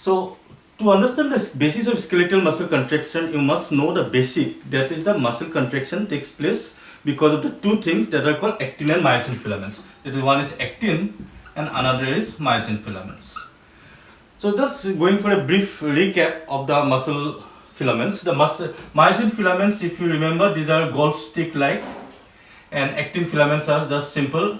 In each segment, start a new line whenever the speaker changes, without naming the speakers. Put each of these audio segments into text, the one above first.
So to understand the basis of skeletal muscle contraction, you must know the basic, that is the muscle contraction takes place because of the two things that are called actin and myosin filaments. That is, one is actin and another is myosin filaments. So just going for a brief recap of the muscle filaments. The myosin filaments, if you remember, these are golf stick like, and actin filaments are just simple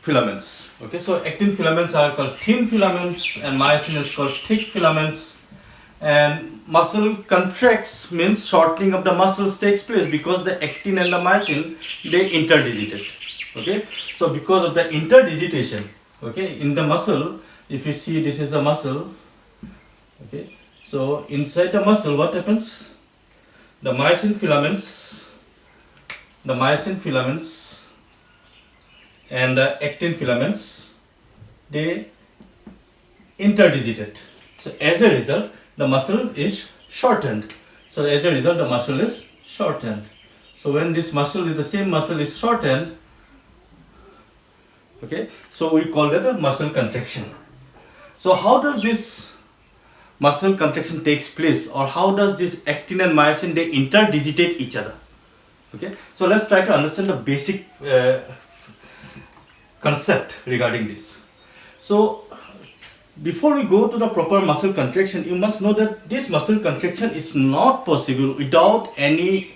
filaments. Okay, so actin filaments are called thin filaments and myosin is called thick filaments. And muscle contracts means shortening of the muscles takes place because the actin and the myosin, they interdigitate. Okay, so because of the interdigitation, okay, in the muscle, if you see, this is the muscle. Okay, so inside the muscle, what happens? The myosin filaments and the actin filaments, they interdigitate. So as a result, the muscle is shortened. So as a result, the muscle is shortened. So when this muscle is, the same muscle is shortened, okay, so we call that a muscle contraction. So how does this muscle contraction takes place, or how does this actin and myosin, they interdigitate each other? Okay, so let's try to understand the basic concept regarding this. So before we go to the proper muscle contraction, you must know that this muscle contraction is not possible without any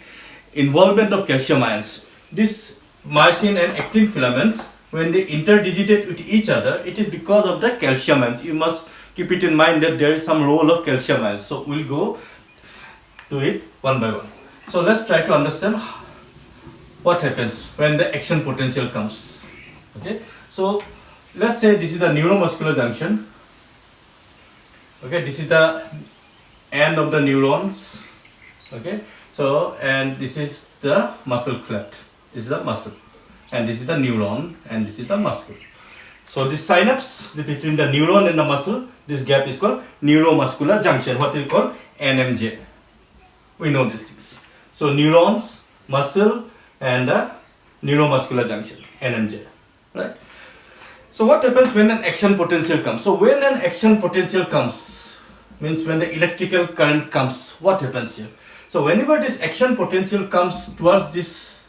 involvement of calcium ions. This myosin and actin filaments, when they interdigitate with each other, it is because of the calcium ions. You must keep it in mind that there is some role of calcium ions. So we'll go to it one by one. So let's try to understand what happens when the action potential comes. Okay, so let's say this is the neuromuscular junction. Okay, this is the end of the neurons. Okay, so and this is the muscle cleft. This is the muscle, and this is the neuron, and this is the muscle. So this synapse between the neuron and the muscle, this gap is called neuro-muscular junction. What is called NMJ. We know these things. So neurons, muscle, and the neuromuscular junction, NMJ. Right? So what happens when an action potential comes? So when an action potential comes, means when the electrical current comes, what happens here? So whenever this action potential comes towards this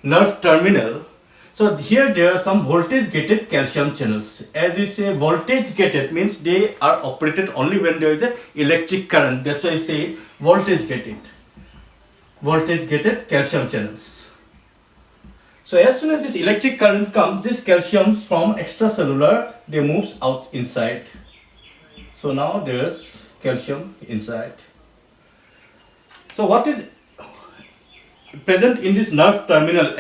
nerve terminal, so here there are some voltage gated calcium channels. As we say, voltage gated means they are operated only when there is a electric current. That's why I say voltage gated calcium channels. So as soon as this electric current comes, this calcium from extracellular, they moves out inside. So now there's calcium inside. So what is present in this nerve terminal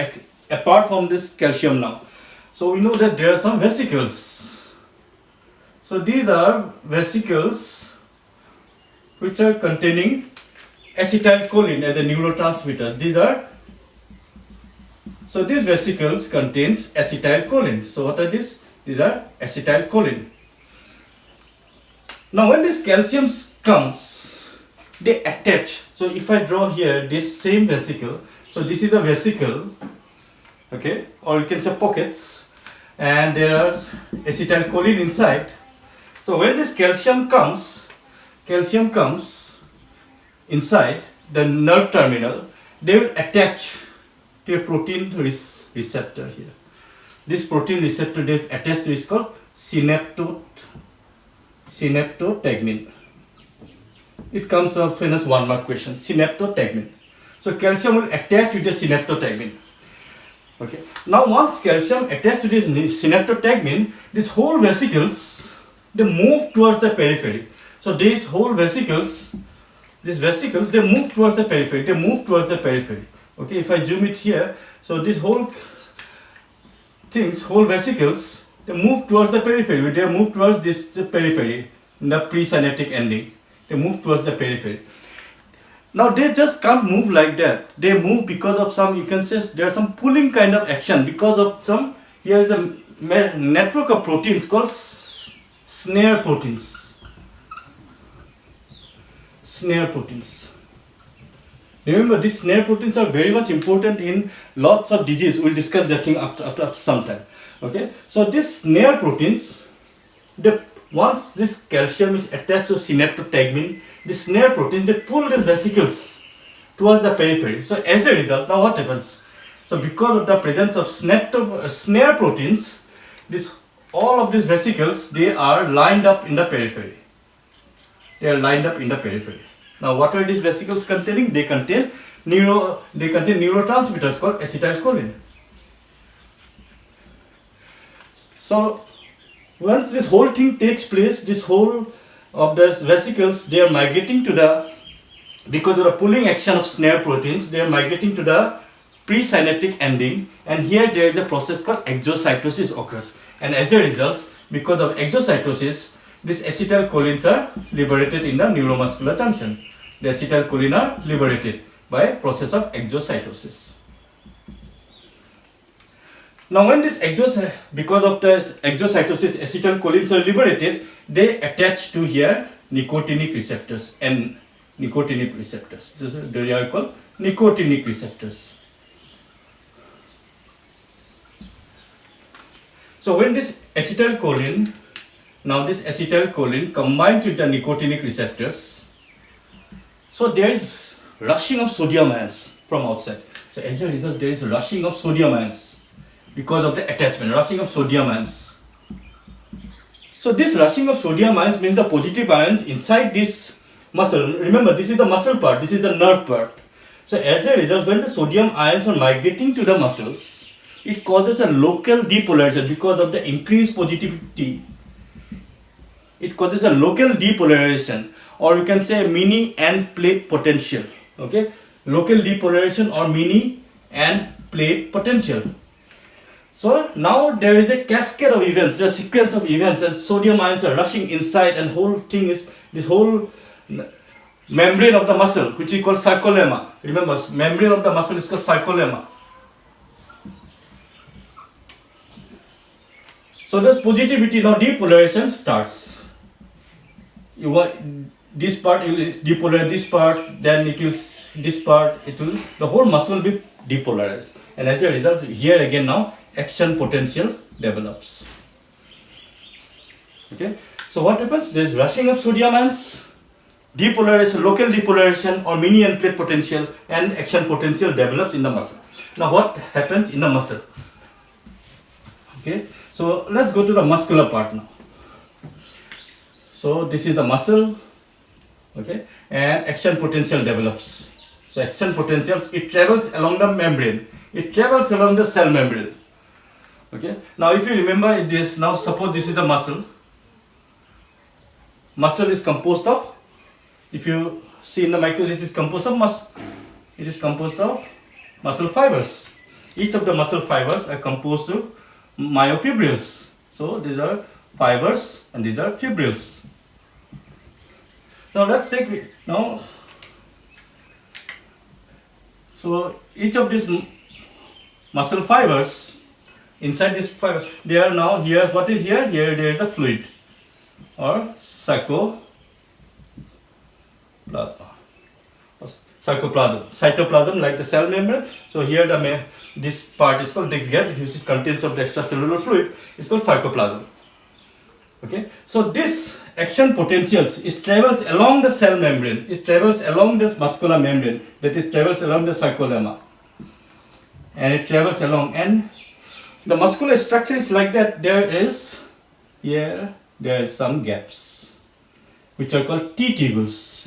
apart from this calcium now? So we know that there are some vesicles. So these are vesicles which are containing acetylcholine as a neurotransmitter. So these vesicles contains acetylcholine. So what are these? These are acetylcholine. Now when this calcium comes, they attach. So if I draw here this same vesicle, so this is a vesicle, okay, or you can say pockets, and there are acetylcholine inside. So when this calcium comes inside the nerve terminal, they will attach to a protein receptor here. This protein receptor they attach to is called synaptotagmin. It comes up in as 1 mark question. Synaptotagmin. So calcium will attach with the synaptotagmin. Okay. Now once calcium attached to this synaptotagmin, these whole vesicles, they move towards the periphery. So these whole vesicles, they move towards the periphery. Okay, if I zoom it here, so this whole vesicles, they move towards the periphery. They move towards the periphery, in the presynaptic ending. They move towards the periphery. Now they just can't move like that. They move because of some, you can say, there's some pulling kind of action because of some, here is a network of proteins called snare proteins. Remember, these snare proteins are very much important in lots of disease. We'll discuss that thing after some time. Okay, so these snare proteins, they once this calcium is attached to synaptotagmin, the snare protein, they pull these vesicles towards the periphery. So as a result, now what happens? So because of the presence of snare proteins, all of these vesicles, they are lined up in the periphery. They are lined up in the periphery. Now what are these vesicles containing? They contain neurotransmitters called acetylcholine. So once this whole thing takes place, this whole of these vesicles, they are migrating to the, because of the pulling action of snare proteins, they are migrating to the presynaptic ending, and here there is a process called exocytosis occurs, and as a result, because of exocytosis, these acetylcholines are liberated in the neuromuscular junction. The acetylcholine are liberated by process of exocytosis. Now when this because of the exocytosis, acetylcholines are liberated, they attach to here nicotinic receptors and nicotinic receptors. They are called nicotinic receptors. So when this acetylcholine, now this acetylcholine combines with the nicotinic receptors, so there is rushing of sodium ions from outside. So as a result, there is rushing of sodium ions because of the attachment, rushing of sodium ions. So this rushing of sodium ions means the positive ions inside this muscle. Remember, this is the muscle part, this is the nerve part. So as a result, when the sodium ions are migrating to the muscles, it causes a local depolarization because of the increased positivity. It causes a local depolarization, or you can say mini and plate potential. Okay, local depolarization or mini and plate potential. So now there is a cascade of events, there is a sequence of events, and sodium ions are rushing inside, and whole thing is, this whole membrane of the muscle, which we call sarcolemma. Remember, membrane of the muscle is called sarcolemma. So this positivity, now depolarization starts. You want this part, it will depolarize this part, then it will this part, it will, the whole muscle will be depolarized, and as a result, here again now action potential develops. Okay, so what happens? There is rushing of sodium ions, depolarization, local depolarization or mini and plate potential, and action potential develops in the muscle. Now what happens in the muscle? Okay, so let's go to the muscular part now. So this is the muscle, okay, and action potential develops. So action potential, it travels along the membrane, it travels along the cell membrane. Okay, now if you remember this, now suppose this is the muscle. Muscle is composed of, if you see in the microscope, it is composed of muscle fibers. Each of the muscle fibers are composed of myofibrils. So these are fibers and these are fibrils. Now let's take now. So each of these muscle fibers, inside this fiber, they are now here. What is here? Here there is the fluid or cytoplasm, like the cell membrane. So here this part is called, this gap which is contains of the extracellular fluid is called sarcoplasm. Okay, so this action potentials, it travels along the cell membrane, it travels along this muscular membrane, that is travels along the sarcolemma, and it travels along, and the muscular structure is like that. There is some gaps which are called T-tubules,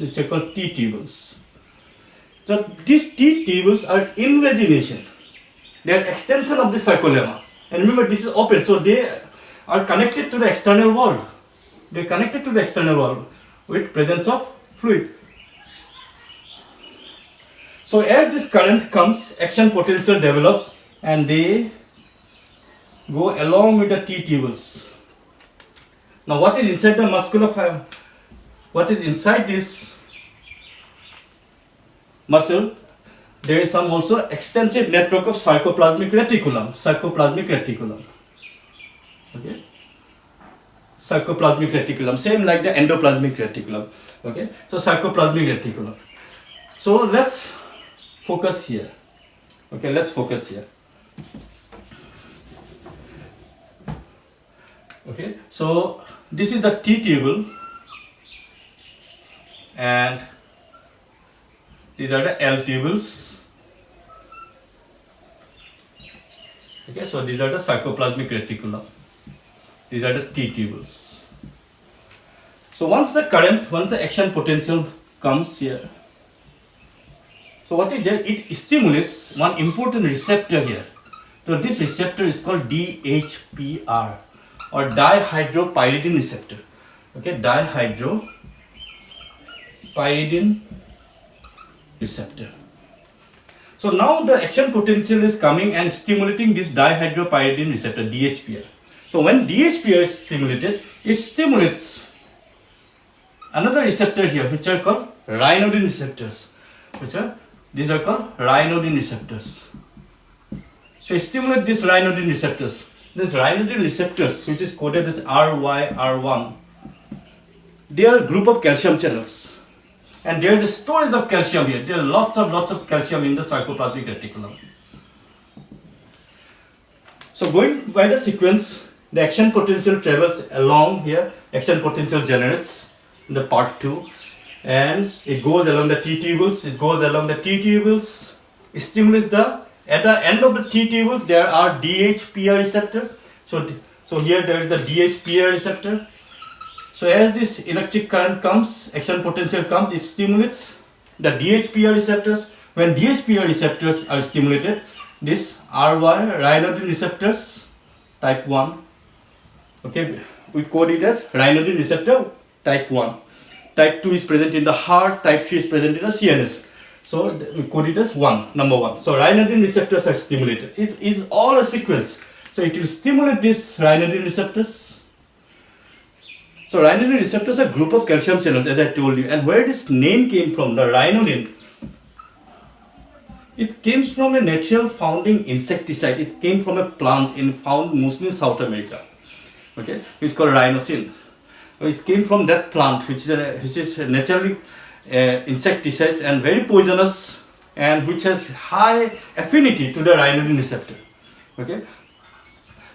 So these T-tubules are invagination, they are extension of the sarcolemma, and remember this is open, so they are connected to the external wall. They are connected to the external wall with presence of fluid. So as this current comes, action potential develops, and they go along with the T-tubules. Now what is inside the muscular fiber? What is inside this muscle? There is some also extensive network of sarcoplasmic reticulum. Okay, sarcoplasmic reticulum, same like the endoplasmic reticulum. Okay, so sarcoplasmic reticulum. So let's focus here. Okay, let's focus here. Okay, so this is the T tubule, and these are the L tubules. Okay, so these are the sarcoplasmic reticulum. These are the T tubules. So once the action potential comes here, so what is there? It stimulates one important receptor here. So this receptor is called DHPR, or dihydropyridine receptor. Okay, dihydropyridine receptor. So now the action potential is coming and stimulating this dihydropyridine receptor, DHPR. So when DHPR is stimulated, it stimulates another receptor here, which are called ryanodine receptors. These are called ryanodine receptors. So stimulate these ryanodine receptors. These ryanodine receptors, which is coded as RYR1, they are a group of calcium channels. And there is a storage of calcium here. There are lots of calcium in the sarcoplasmic reticulum. So going by the sequence, the action potential travels along here. Action potential generates in the part 2. And it goes along the T tubules. It stimulates at the end of the T tubules, there are DHPR receptor. So here there is the DHPR receptor. So as this electric current comes, action potential comes, it stimulates the DHPR receptors. When DHPR receptors are stimulated, this ryanodine receptors type 1. Okay, we code it as ryanodine receptor type 1. Type 2 is present in the heart, type 3 is present in the CNS. So we code it as number 1. So ryanodine receptors are stimulated. It is all a sequence. So it will stimulate these ryanodine receptors. So ryanodine receptors are a group of calcium channels, as I told you. And where this name came from, the ryanodine, it came from a natural founding insecticide. It came from a plant found mostly in South America. Okay, it's called rhinocin. It came from that plant, which is naturally insecticides and very poisonous, and which has high affinity to the ryanodine receptor. Okay,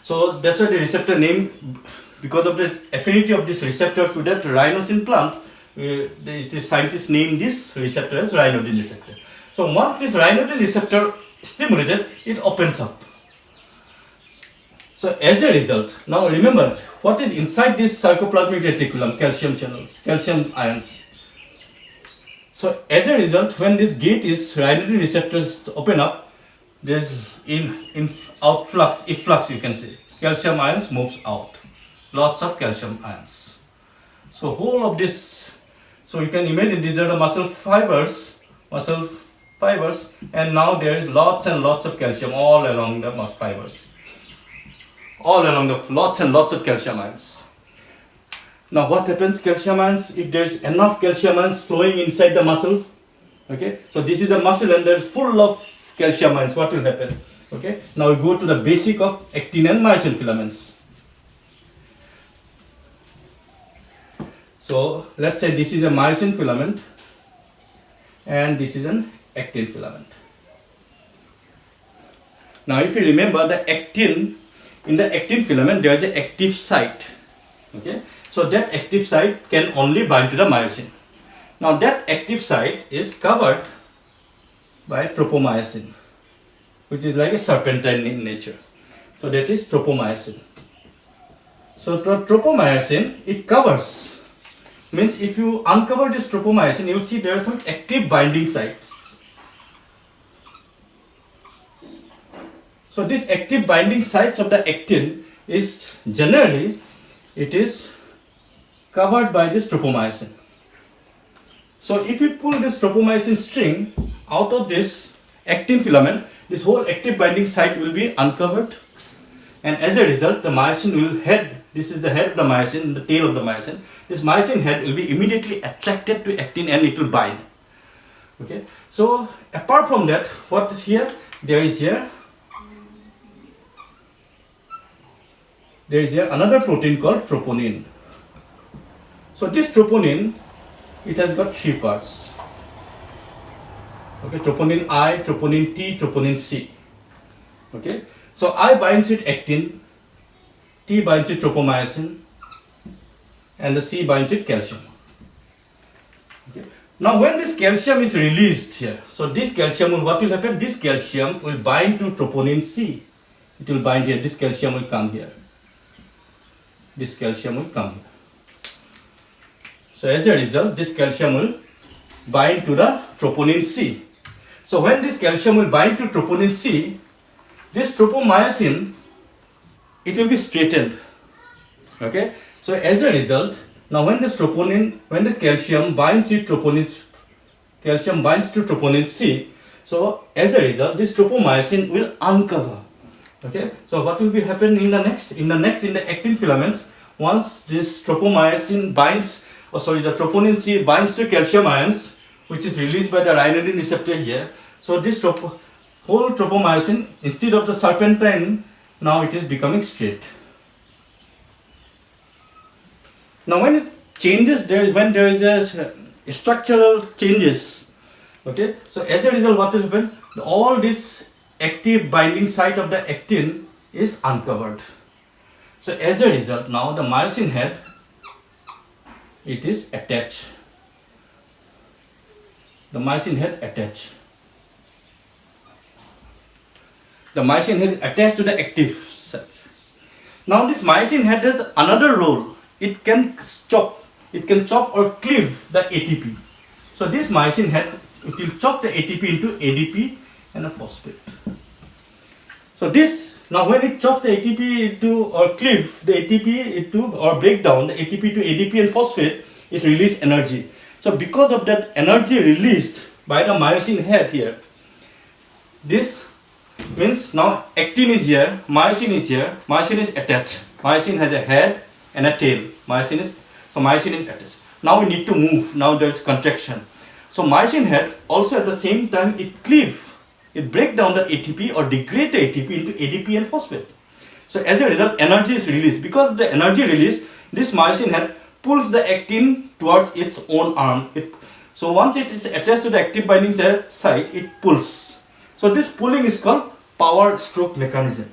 so that's why the receptor name, because of the affinity of this receptor to that rhinocin plant, the scientists named this receptor as ryanodine receptor. So once this ryanodine receptor stimulated, it opens up. So as a result, now remember what is inside this sarcoplasmic reticulum: calcium channels, calcium ions. So as a result, when this gate is ryanodine receptors open up, there is efflux you can say. Calcium ions moves out. Lots of calcium ions. So whole of this, so you can imagine these are the muscle fibers, and now there is lots and lots of calcium all along the fibers. Lots and lots of calcium ions. Now what happens, calcium ions, if there is enough calcium ions flowing inside the muscle, okay, so this is the muscle and there is full of calcium ions, what will happen? Okay, now we go to the basic of actin and myosin filaments. So let's say this is a myosin filament and this is an actin filament. Now if you remember the actin, in the actin filament there is an active site. Okay, so that active site can only bind to the myosin. Now that active site is covered by tropomyosin, which is like a serpentine in nature. So that is tropomyosin. So tropomyosin, it covers, means if you uncover this tropomyosin, you will see there are some active binding sites. So these active binding sites of the actin is generally, it is covered by this tropomyosin. So if you pull this tropomyosin string out of this actin filament, this whole active binding site will be uncovered, and as a result the myosin will head, this is the head of the myosin, the tail of the myosin, this myosin head will be immediately attracted to actin and it will bind. Okay, so apart from that, what is here, there is here another protein called troponin. So this troponin, it has got 3 parts. Okay, troponin I, troponin T, troponin C. Okay, so I binds with actin, T binds with tropomyosin, and the C binds with calcium. Okay. Now when this calcium is released here, so this calcium will, what will happen? This calcium will bind to troponin C. It will bind here. This calcium will come here. This calcium will come here. So as a result, this calcium will bind to the troponin C. So when this calcium will bind to troponin C, this tropomyosin, it will be straightened. Okay. So as a result, now when this calcium binds to troponin C, so as a result, this tropomyosin will uncover. Okay. So what will be happen in the next? In the actin filaments, once this tropomyosin binds, the troponin C binds to calcium ions, which is released by the ryanodine receptor here. So this whole tropomyosin, instead of the serpentine, now it is becoming straight. Now when it changes, when there is a structural changes. Okay. So as a result, what will happen? All this active binding site of the actin is uncovered. So as a result, now the myosin head, it is attached. The myosin head attached. The myosin head attached to the active site. Now this myosin head has another role. It can chop or cleave the ATP. So this myosin head, it will chop the ATP into ADP and a phosphate. So this, now when it chops the ATP into, or cleave the ATP into, or break down the ATP to ADP and phosphate, it releases energy. So because of that energy released by the myosin head here, this means now actin is here, myosin is here, myosin is attached. Myosin has a head and a tail. Myosin is attached. Now we need to move. Now there is contraction. So myosin head also at the same time it break down the ATP or degrade the ATP into ADP and phosphate. So as a result, energy is released. Because of the energy release, this myosin head pulls the actin towards its own arm. So once it is attached to the active binding site, it pulls. So this pulling is called power stroke mechanism.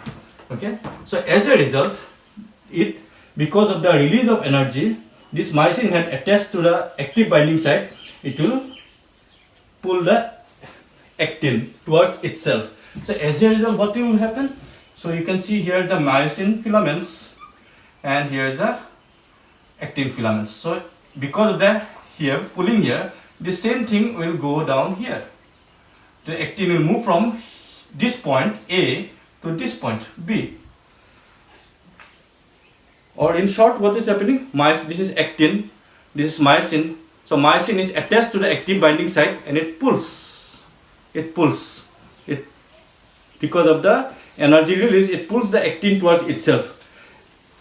Okay. So as a result, because of the release of energy, this myosin head attached to the active binding site, it will pull the actin towards itself. So as a result, what will happen? So you can see here the myosin filaments and here the actin filaments. So because of the pulling here, the same thing will go down here. The actin will move from this point A to this point B. Or in short, what is happening? This is actin, this is myosin. So myosin is attached to the active binding site and it pulls. Because of the energy release, it pulls the actin towards itself.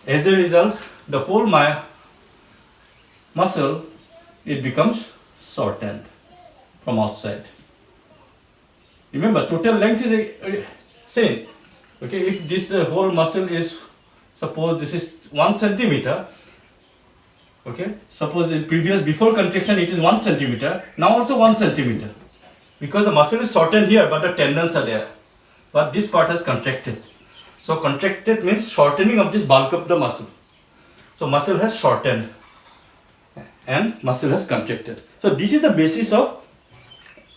As a result, the whole muscle, it becomes shortened from outside. Remember, total length is same. Okay, if the whole muscle is, suppose this is 1 centimeter. Okay, suppose before contraction it is 1 centimeter. Now also 1 centimeter. Because the muscle is shortened here, but the tendons are there. But this part has contracted. So contracted means shortening of this bulk of the muscle. So muscle has shortened and muscle has contracted. So this is the basis of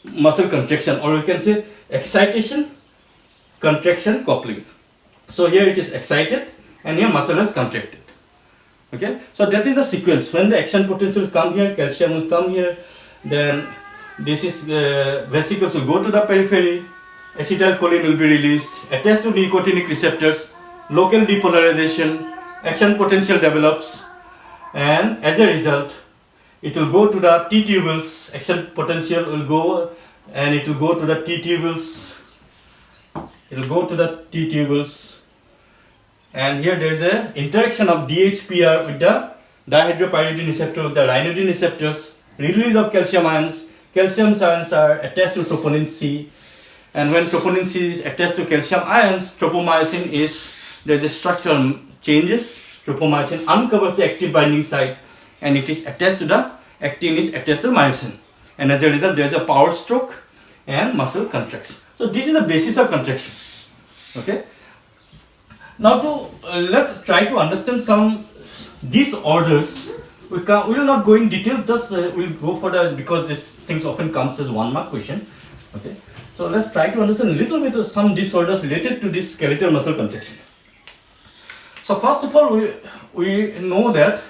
muscle contraction, or you can say excitation, contraction, coupling. So here it is excited and here muscle has contracted. Okay, so that is the sequence. When the action potential come here, calcium will come here, then this is vesicles will go to the periphery, acetylcholine will be released, attached to nicotinic receptors, local depolarization, action potential develops, and as a result, it will go to the T tubules, action potential will go and it will go to the T tubules, and here there is a interaction of DHPR with the dihydropyridine receptor with the ryanodine receptors, release of calcium ions. Calcium ions are attached to troponin C, and when troponin C is attached to calcium ions, tropomyosin there is a structural changes. Tropomyosin uncovers the active binding site and it is attached to the actin is attached to myosin, and as a result there is a power stroke and muscle contraction. So this is the basis of contraction. Okay. Now let's try to understand some disorders we will not go in details, just we'll go for the, because these things often comes as 1 mark question. Okay, so let's try to understand a little bit of some disorders related to this skeletal muscle contraction. So first of all, we know that,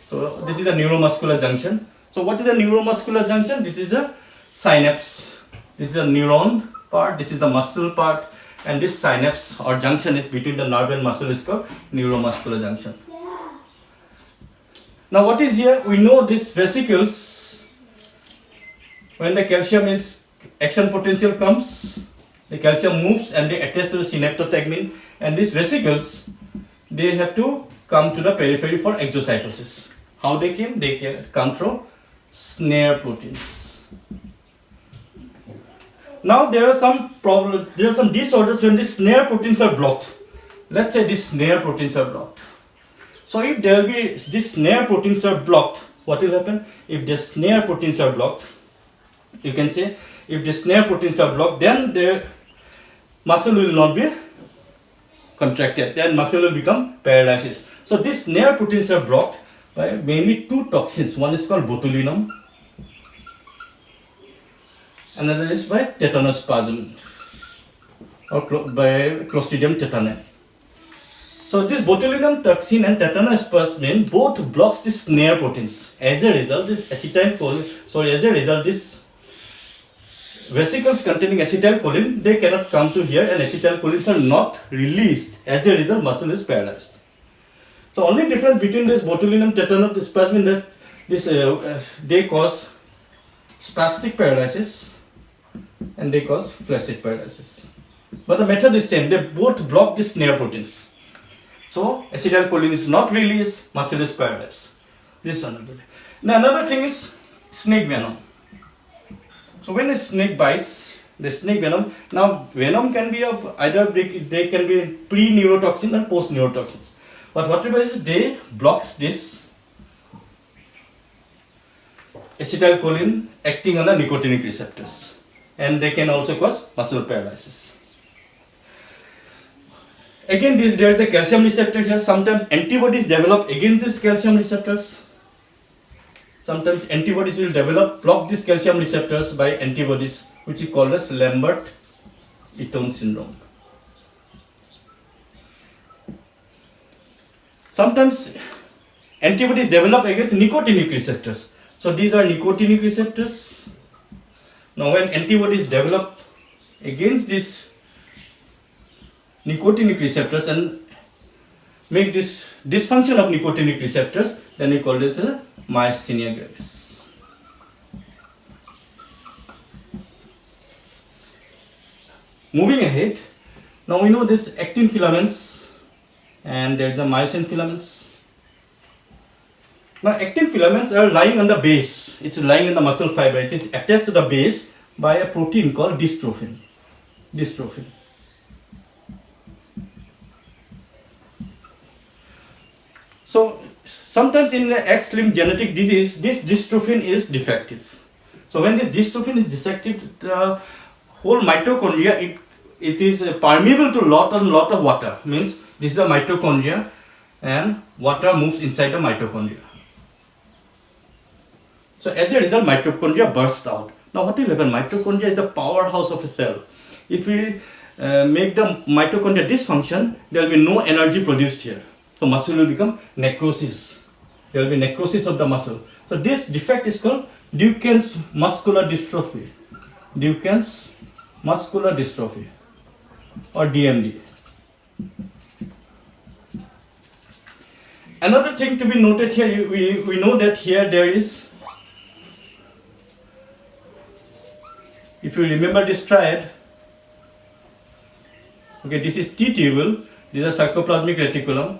so this is the neuromuscular junction. So what is the neuromuscular junction? This is the synapse, this is the neuron part, this is the muscle part, and this synapse or junction is between the nerve and muscle is called neuromuscular junction. Now what is here? We know these vesicles, when the calcium is, action potential comes, the calcium moves and they attach to the synaptotagmin, and these vesicles, they have to come to the periphery for exocytosis. How they came? They can come from snare proteins. Now there are some problems, there are some disorders when the snare proteins are blocked. Let's say these snare proteins are blocked. So if there will be, these snare proteins are blocked, what will happen? If the snare proteins are blocked, you can say, if the snare proteins are blocked, then the muscle will not be contracted, then muscle will become paralysis. So these snare proteins are blocked by mainly 2 toxins. One is called botulinum, another is by tetanus spasm or by Clostridium tetani. So this botulinum toxin and tetanus spasm both blocks the snare proteins. As a result, this this vesicles containing acetylcholine, they cannot come to here, and acetylcholines are not released. As a result, muscle is paralyzed. So only difference between this botulinum tetanus spasm is that this they cause spastic paralysis and they cause flaccid paralysis. But the method is same. They both block the snare proteins. So acetylcholine is not released, muscle is paralyzed. This is another. Now another thing is snake venom. So when a snake bites, the snake venom, now venom can be of either they can be pre-neurotoxin and post-neurotoxins. But whatever is, they blocks this acetylcholine acting on the nicotinic receptors, and they can also cause muscle paralysis. Again, there is the calcium receptors here. Sometimes antibodies develop against these calcium receptors. Sometimes antibodies will block these calcium receptors by antibodies, which is called as Lambert-Eaton syndrome. Sometimes antibodies develop against nicotinic receptors. So these are nicotinic receptors. Now when antibodies develop against these nicotinic receptors and make this dysfunction of nicotinic receptors, then we call it as myasthenia gravis. Moving ahead, now we know this actin filaments and there is the myosin filaments. Now actin filaments are lying on the base. It's lying on the muscle fiber. It is attached to the base by a protein called dystrophin. So sometimes in the X-linked genetic disease, this dystrophin is defective. So when this dystrophin is defective, the whole mitochondria, it is permeable to lot of water. Means this is the mitochondria and water moves inside the mitochondria. So as a result, mitochondria bursts out. Now what will happen? Mitochondria is the powerhouse of a cell. If we make the mitochondria dysfunction, there will be no energy produced here. So muscle will become necrosis. There will be necrosis of the muscle. So this defect is called Duchenne's muscular dystrophy. Duchenne's muscular dystrophy or DMD. Another thing to be noted here, we know that here there is, if you remember this triad, okay, this is T-tubule, this is a sarcoplasmic reticulum,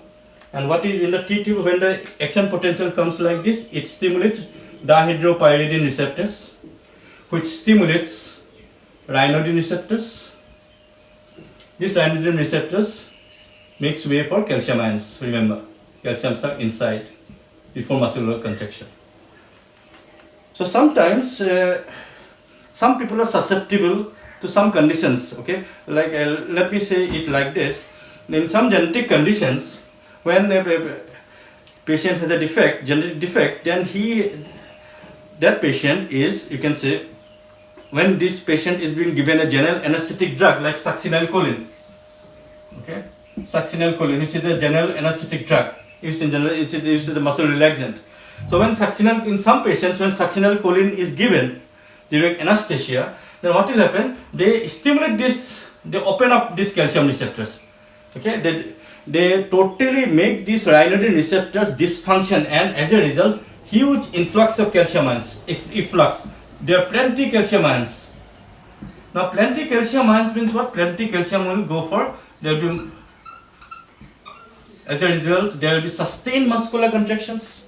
and what is in the T-tubule, when the action potential comes like this, it stimulates dihydropyridine receptors, which stimulates ryanodine receptors. These ryanodine receptors makes way for calcium ions, remember. Calciums are inside before muscular contraction. So sometimes some people are susceptible to some conditions, okay, like let me say it like this. In some genetic conditions, when patient has a defect, genetic defect, then that patient is, you can say, when this patient is being given a general anesthetic drug like succinylcholine, okay, succinylcholine, which is a general anesthetic drug, used in general, it's used as a muscle relaxant. So when in some patients, when succinylcholine is given during anesthesia, then what will happen? They stimulate this, they open up these calcium receptors. Okay, they totally make these ryanodine receptors dysfunction, and as a result, huge influx of calcium ions. Efflux. There are plenty calcium ions. Now, plenty calcium ions means what? Plenty calcium will go for. There will be, as a result, there will be sustained muscular contractions.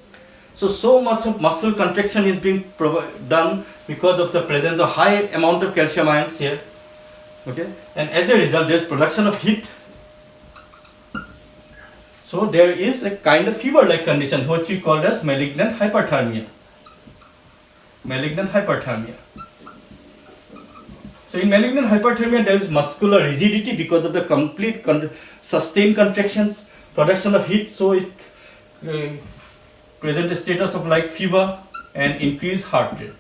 So much of muscle contraction is being done because of the presence of high amount of calcium ions here. Okay, and as a result, there is production of heat. So there is a kind of fever-like condition which we call as malignant hyperthermia. Malignant hyperthermia. So in malignant hyperthermia, there is muscular rigidity because of the complete sustained contractions, production of heat. So it presents a status of like fever and increased heart rate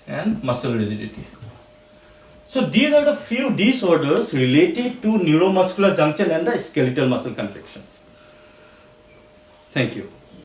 and muscle rigidity. So these are the few disorders related to neuromuscular junction and the skeletal muscle contractions. Thank you.